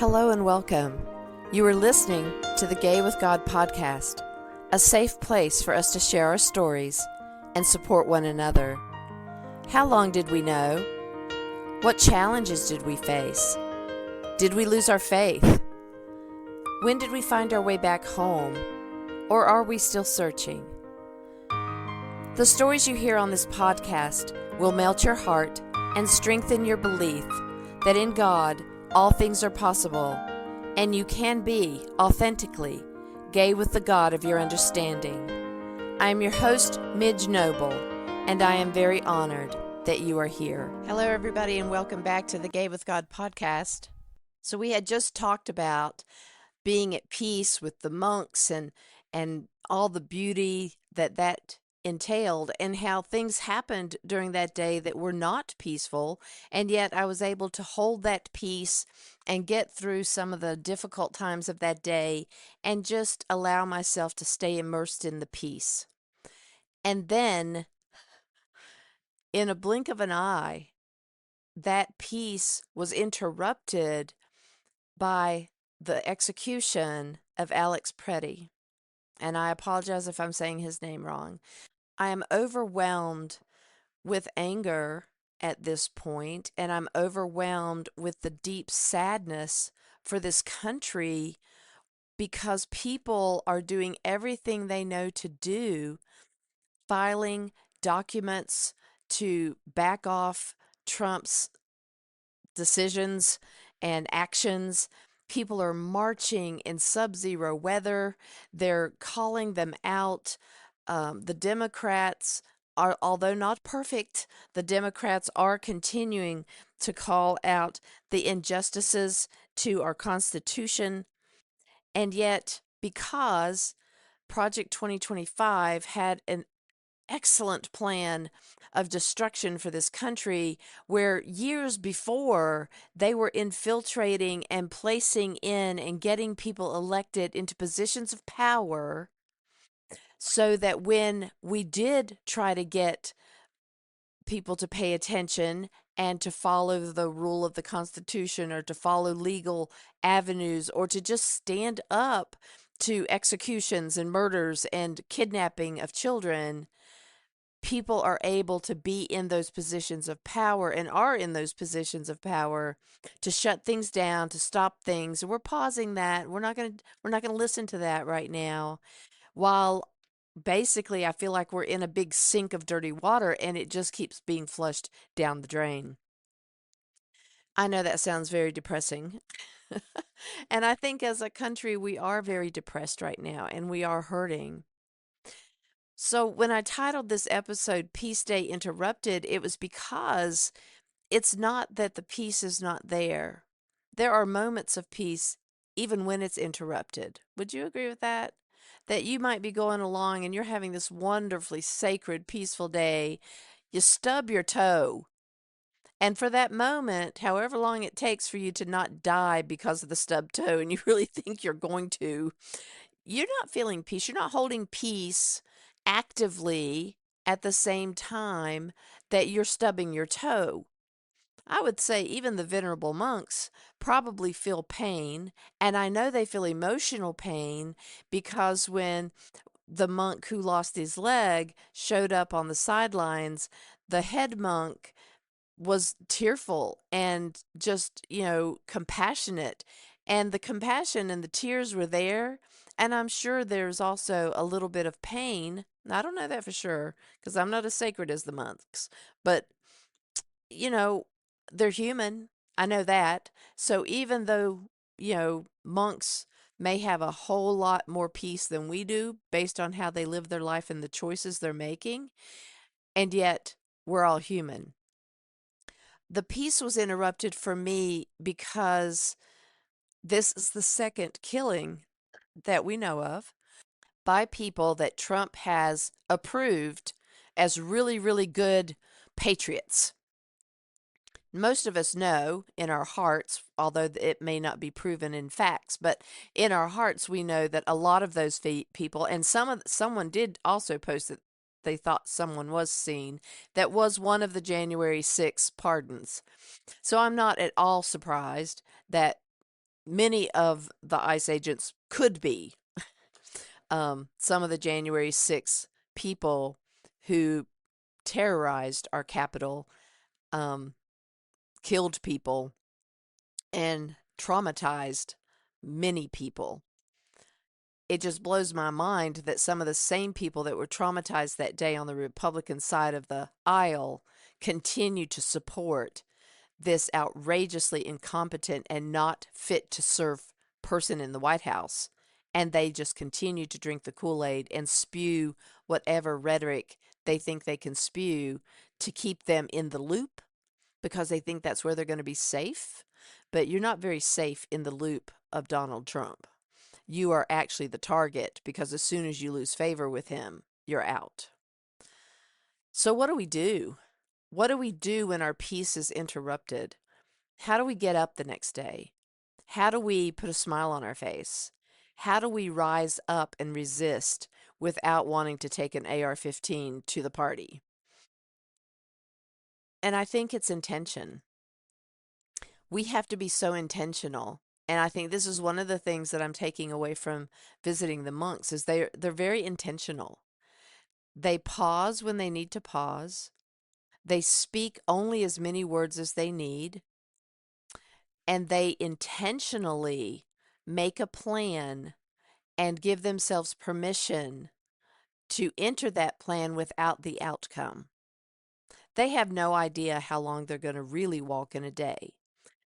Hello and welcome. You are listening to the Gay with God podcast, a safe place for us to share our stories and support one another. How long did we know? What challenges did we face? Did we lose our faith? When did we find our way back home? Or are we still searching? The stories you hear on this podcast will melt your heart and strengthen your belief that in God, all things are possible, and you can be authentically gay with the God of your understanding. I am your host, Midge Noble, and I am very honored that you are here. Hello, everybody, and welcome back to the Gay with God podcast. So we had just talked about being at peace with the monks and all the beauty that entailed, and how things happened during that day that were not peaceful, and yet I was able to hold that peace and get through some of the difficult times of that day and just allow myself to stay immersed in the peace. And then, in a blink of an eye, that peace was interrupted by the execution of Alex Preddy. And I apologize if I'm saying his name wrong. I am overwhelmed with anger at this point, and I'm overwhelmed with the deep sadness for this country because people are doing everything they know to do, filing documents to back off Trump's decisions and actions. People are marching in sub-zero weather. They're calling them out. The Democrats are, although not perfect, the Democrats are continuing to call out the injustices to our Constitution. And yet, because Project 2025 had an excellent plan of destruction for this country, where years before they were infiltrating and placing in and getting people elected into positions of power, so that when we did try to get people to pay attention and to follow the rule of the Constitution, or to follow legal avenues, or to just stand up to executions and murders and kidnapping of children, people are able to be in those positions of power and are in those positions of power to shut things down, to stop things. We're pausing that. We're not going to listen to that right now. While basically I feel like we're in a big sink of dirty water and it just keeps being flushed down the drain. I know that sounds very depressing. And I think as a country, we are very depressed right now and we are hurting. So when I titled this episode Peace Day Interrupted, it was because it's not that the peace is not there. There are moments of peace even when it's interrupted. Would you agree with that? That you might be going along and you're having this wonderfully sacred, peaceful day. You stub your toe. And for that moment, however long it takes for you to not die because of the stubbed toe, and you really think you're going to, you're not feeling peace. You're not holding peace actively at the same time that you're stubbing your toe. I would say even the venerable monks probably feel pain, and I know they feel emotional pain, because when the monk who lost his leg showed up on the sidelines, the head monk was tearful and just, compassionate. And the compassion and the tears were there. And I'm sure there's also a little bit of pain. I don't know that for sure, because I'm not as sacred as the monks. But, they're human. I know that. So even though, monks may have a whole lot more peace than we do based on how they live their life and the choices they're making, and yet we're all human. The peace was interrupted for me because this is the second killing that we know of by people that Trump has approved as really, really good patriots. Most of us know in our hearts, although it may not be proven in facts, but in our hearts we know that a lot of those people, and someone did also post that they thought someone was seen that was one of the January 6th pardons. So I'm not at all surprised that many of the ICE agents could be. Some of the January 6th people who terrorized our capital, um, killed people, and traumatized many people. It just blows my mind that some of the same people that were traumatized that day on the Republican side of the aisle continue to support this outrageously incompetent and not fit to serve person in the White House. And they just continue to drink the Kool-Aid and spew whatever rhetoric they think they can spew to keep them in the loop because they think that's where they're going to be safe. But you're not very safe in the loop of Donald Trump. You are actually the target because as soon as you lose favor with him, you're out. So, what do we do? What do we do when our peace is interrupted? How do we get up the next day? How do we put a smile on our face? How do we rise up and resist without wanting to take an AR-15 to the party? And I think it's intention. We have to be so intentional. And I think this is one of the things that I'm taking away from visiting the monks is they're very intentional. They pause when they need to pause. They speak only as many words as they need. And they intentionally make a plan and give themselves permission to enter that plan without the outcome. They have no idea how long they're going to really walk in a day.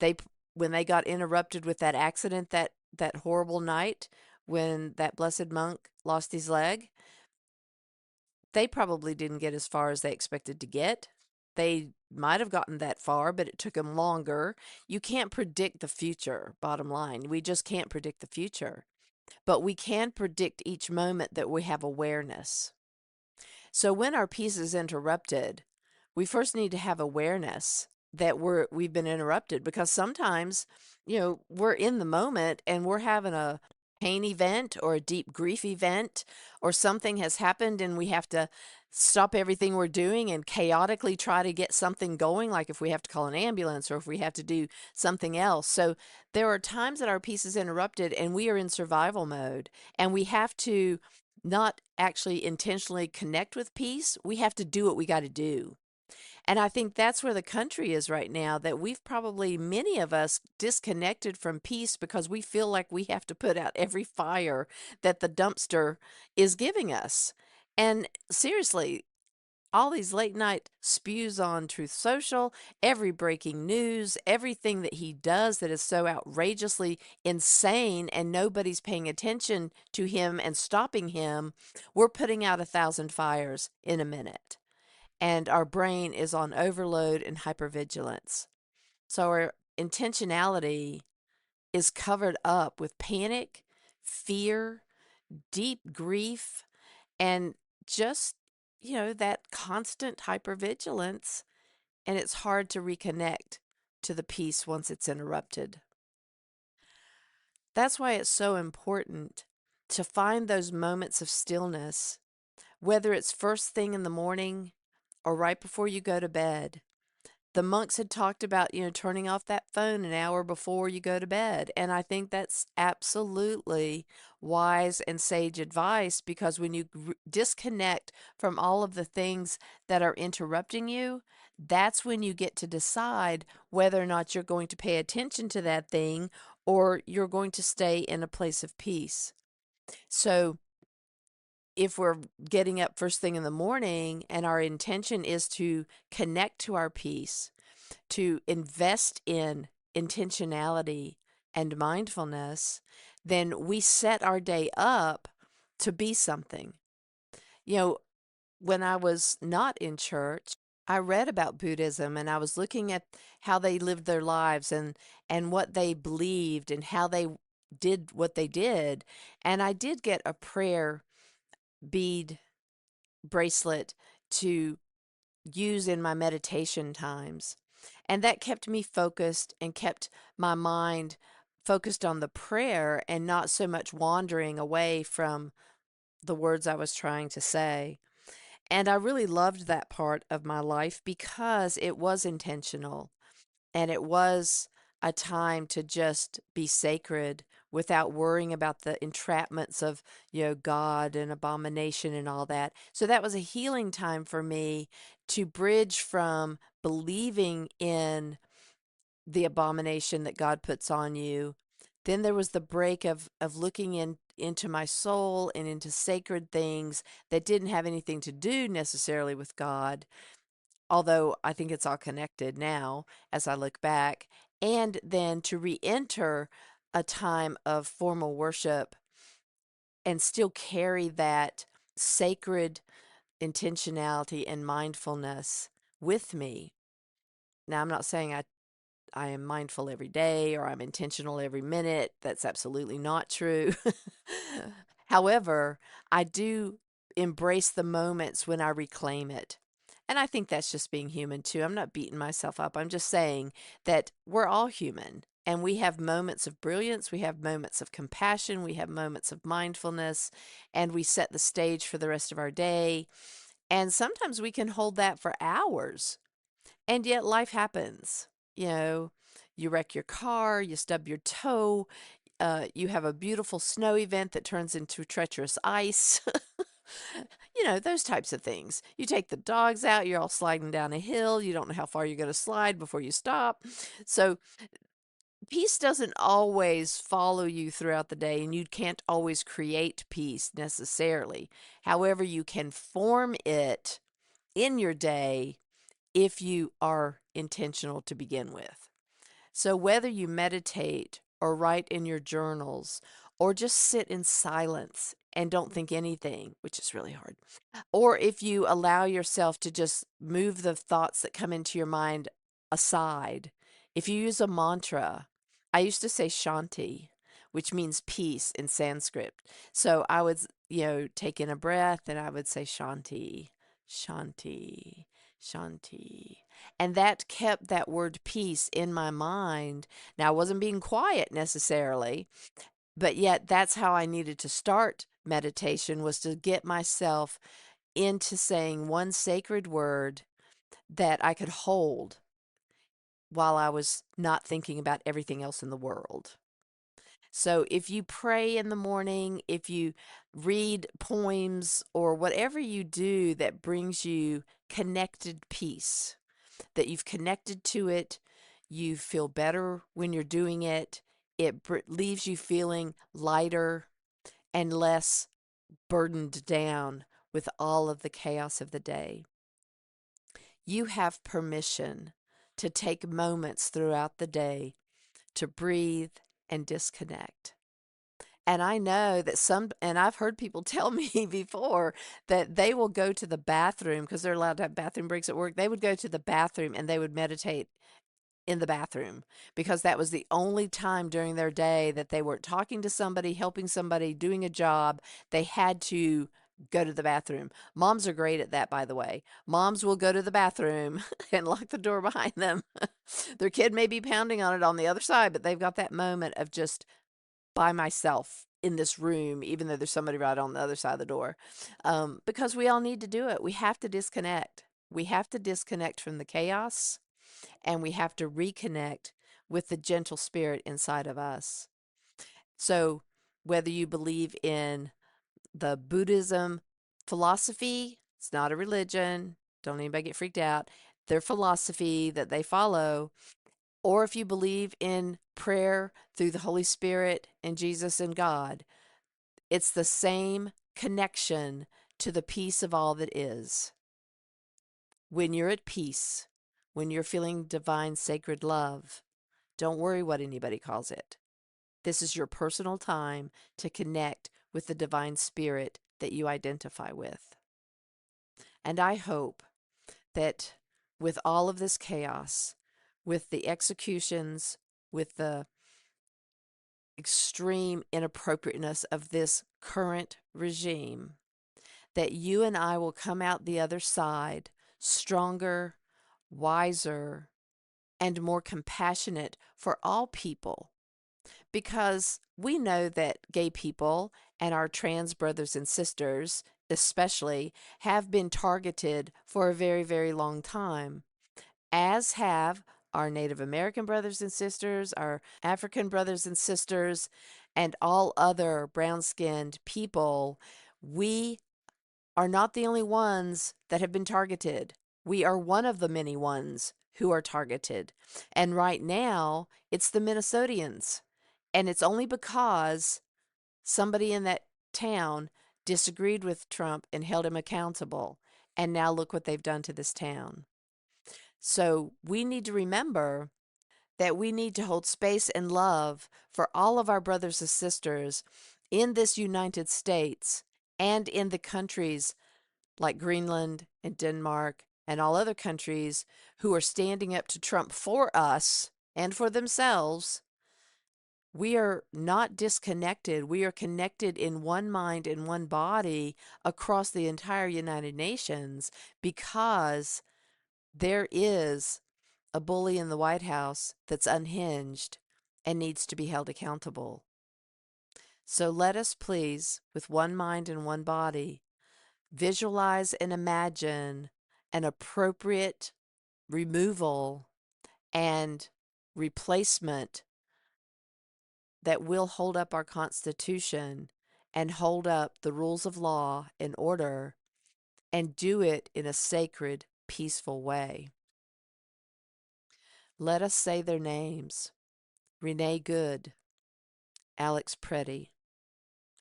They when they got interrupted with that accident that horrible night when that blessed monk lost his leg, they probably didn't get as far as they expected to get. They might have gotten that far, but it took them longer. You can't predict the future, bottom line. We just can't predict the future. But we can predict each moment that we have awareness. So when our peace is interrupted, we first need to have awareness that we've been interrupted because sometimes, we're in the moment and we're having a pain event or a deep grief event or something has happened and we have to stop everything we're doing and chaotically try to get something going, like if we have to call an ambulance or if we have to do something else. So there are times that our peace is interrupted and we are in survival mode and we have to not actually intentionally connect with peace. We have to do what we got to do. And I think that's where the country is right now, that we've probably, many of us, disconnected from peace because we feel like we have to put out every fire that the dumpster is giving us. And seriously, all these late night spews on Truth Social, every breaking news, everything that he does that is so outrageously insane and nobody's paying attention to him and stopping him, we're putting out 1,000 fires in a minute. And our brain is on overload and hypervigilance. So our intentionality is covered up with panic, fear, deep grief, and just, that constant hypervigilance. And it's hard to reconnect to the peace once it's interrupted. That's why it's so important to find those moments of stillness, whether it's first thing in the morning or right before you go to bed. The monks had talked about, turning off that phone an hour before you go to bed. And I think that's absolutely wise and sage advice because when you disconnect from all of the things that are interrupting you, that's when you get to decide whether or not you're going to pay attention to that thing or you're going to stay in a place of peace. So if we're getting up first thing in the morning and our intention is to connect to our peace, to invest in intentionality and mindfulness, then we set our day up to be something. When I was not in church, I read about Buddhism and I was looking at how they lived their lives and what they believed and how they did what they did. And I did get a prayer bead bracelet to use in my meditation times. And that kept me focused and kept my mind focused on the prayer and not so much wandering away from the words I was trying to say. And I really loved that part of my life because it was intentional and it was a time to just be sacred without worrying about the entrapments of, God and abomination and all that. So that was a healing time for me to bridge from believing in the abomination that God puts on you. Then there was the break of looking into my soul and into sacred things that didn't have anything to do necessarily with God, although I think it's all connected now as I look back. And then to re-enter a time of formal worship and still carry that sacred intentionality and mindfulness with me. Now, I'm not saying I am mindful every day or I'm intentional every minute. That's absolutely not true. However, I do embrace the moments when I reclaim it. And I think that's just being human too. I'm not beating myself up. I'm just saying that we're all human and we have moments of brilliance. We have moments of compassion. We have moments of mindfulness, and we set the stage for the rest of our day. And sometimes we can hold that for hours. And yet life happens. You know, you wreck your car, you stub your toe, you have a beautiful snow event that turns into treacherous ice. Those types of things. You take the dogs out, you're all sliding down a hill, you don't know how far you're going to slide before you stop. So, peace doesn't always follow you throughout the day, and you can't always create peace necessarily. However, you can form it in your day if you are intentional to begin with. So whether you meditate or write in your journals or just sit in silence and don't think anything, which is really hard, or if you allow yourself to just move the thoughts that come into your mind aside, if you use a mantra, I used to say Shanti, which means peace in Sanskrit. So I would, take in a breath and I would say Shanti, Shanti, Shanti. And that kept that word peace in my mind. Now, I wasn't being quiet necessarily, but yet that's how I needed to start meditation, was to get myself into saying one sacred word that I could hold while I was not thinking about everything else in the world. So if you pray in the morning, if you read poems or whatever you do that brings you connected peace, that you've connected to it, you feel better when you're doing it, it leaves you feeling lighter and less burdened down with all of the chaos of the day. You have permission to take moments throughout the day to breathe and disconnect. And I know that and I've heard people tell me before that they will go to the bathroom because they're allowed to have bathroom breaks at work. They would go to the bathroom and they would meditate in the bathroom because that was the only time during their day that they weren't talking to somebody, helping somebody, doing a job. They had to go to the bathroom. Moms are great at that, by the way. Moms will go to the bathroom and lock the door behind them. Their kid may be pounding on it on the other side, but they've got that moment of just by myself in this room, even though there's somebody right on the other side of the door. Because we all need to do it. We have to disconnect. We have to disconnect from the chaos, and we have to reconnect with the gentle spirit inside of us. So whether you believe in the Buddhism philosophy, it's not a religion, don't anybody get freaked out, their philosophy that they follow, or if you believe in prayer through the Holy Spirit and Jesus and God, it's the same connection to the peace of all that is. When you're at peace, when you're feeling divine sacred love, don't worry what anybody calls it. This is your personal time to connect with the divine spirit that you identify with. And I hope that with all of this chaos, with the executions, with the extreme inappropriateness of this current regime, that you and I will come out the other side stronger, wiser, and more compassionate for all people. Because we know that gay people and our trans brothers and sisters, especially, have been targeted for a very, very long time, as have our Native American brothers and sisters, our African brothers and sisters, and all other brown-skinned people, we are not the only ones that have been targeted. We are one of the many ones who are targeted. And right now, it's the Minnesotians. And it's only because somebody in that town disagreed with Trump and held him accountable. And now look what they've done to this town. So we need to remember that we need to hold space and love for all of our brothers and sisters in this United States and in the countries like Greenland and Denmark and all other countries who are standing up to Trump for us and for themselves. We are not disconnected. We are connected in one mind and one body across the entire United Nations because there is a bully in the White House that's unhinged and needs to be held accountable. So let us please, with one mind and one body, visualize and imagine an appropriate removal and replacement that will hold up our Constitution and hold up the rules of law and order and do it in a sacred, peaceful way. Let us say their names: Renee Good, Alex Preddy,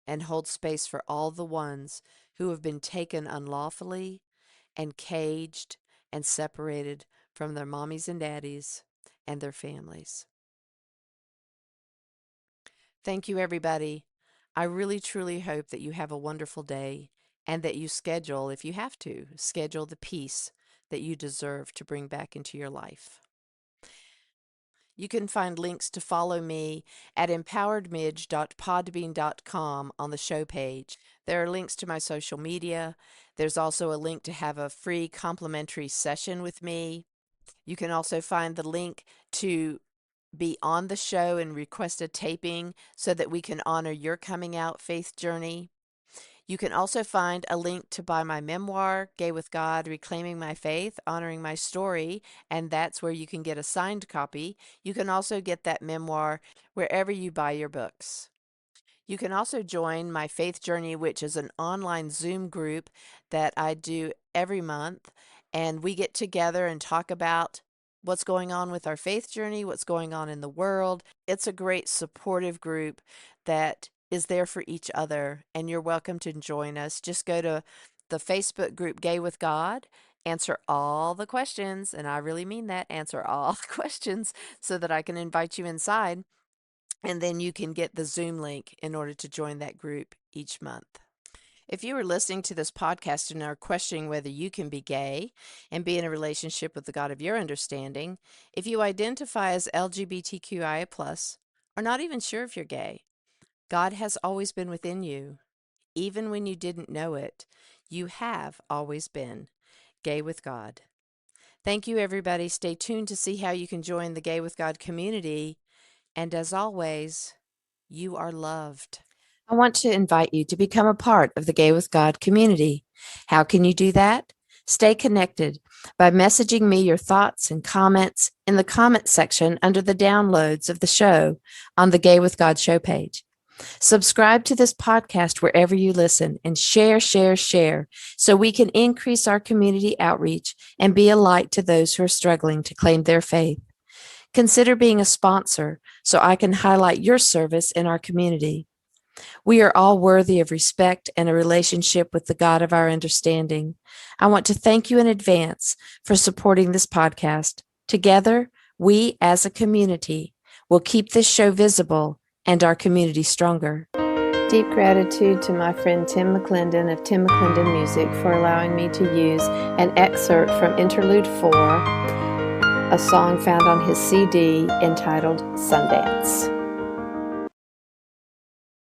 and hold space for all the ones who have been taken unlawfully and caged and separated from their mommies and daddies and their families. Thank you, everybody. I really, truly hope that you have a wonderful day and that you schedule, if you have to, schedule the peace that you deserve to bring back into your life. You can find links to follow me at empoweredmidge.podbean.com on the show page. There are links to my social media. There's also a link to have a free complimentary session with me. You can also find the link to be on the show and request a taping so that we can honor your coming out faith journey. You can also find a link to buy my memoir, Gay with God, Reclaiming My Faith, Honoring My Story, and that's where you can get a signed copy. You can also get that memoir wherever you buy your books. You can also join my Faith Journey, which is an online Zoom group that I do every month, and we get together and talk about what's going on with our faith journey, what's going on in the world. It's a great supportive group that is there for each other, and you're welcome to join us. Just go to the Facebook group Gay with God, answer all the questions, and I really mean that, answer all the questions so that I can invite you inside, and then you can get the Zoom link in order to join that group each month. If you are listening to this podcast and are questioning whether you can be gay and be in a relationship with the God of your understanding, if you identify as LGBTQIA+, or not even sure if you're gay, God has always been within you. Even when you didn't know it, you have always been gay with God. Thank you, everybody. Stay tuned to see how you can join the Gay with God community. And as always, you are loved. I want to invite you to become a part of the Gay with God community. How can you do that? Stay connected by messaging me your thoughts and comments in the comment section under the downloads of the show on the Gay with God show page. Subscribe to this podcast wherever you listen and share so we can increase our community outreach and be a light to those who are struggling to claim their faith. Consider being a sponsor so I can highlight your service in our community. We are all worthy of respect and a relationship with the God of our understanding. I want to thank you in advance for supporting this podcast. Together, we as a community will keep this show visible and our community stronger. Deep gratitude to my friend Tim McClendon of Tim McClendon Music for allowing me to use an excerpt from Interlude 4, a song found on his CD entitled Sundance.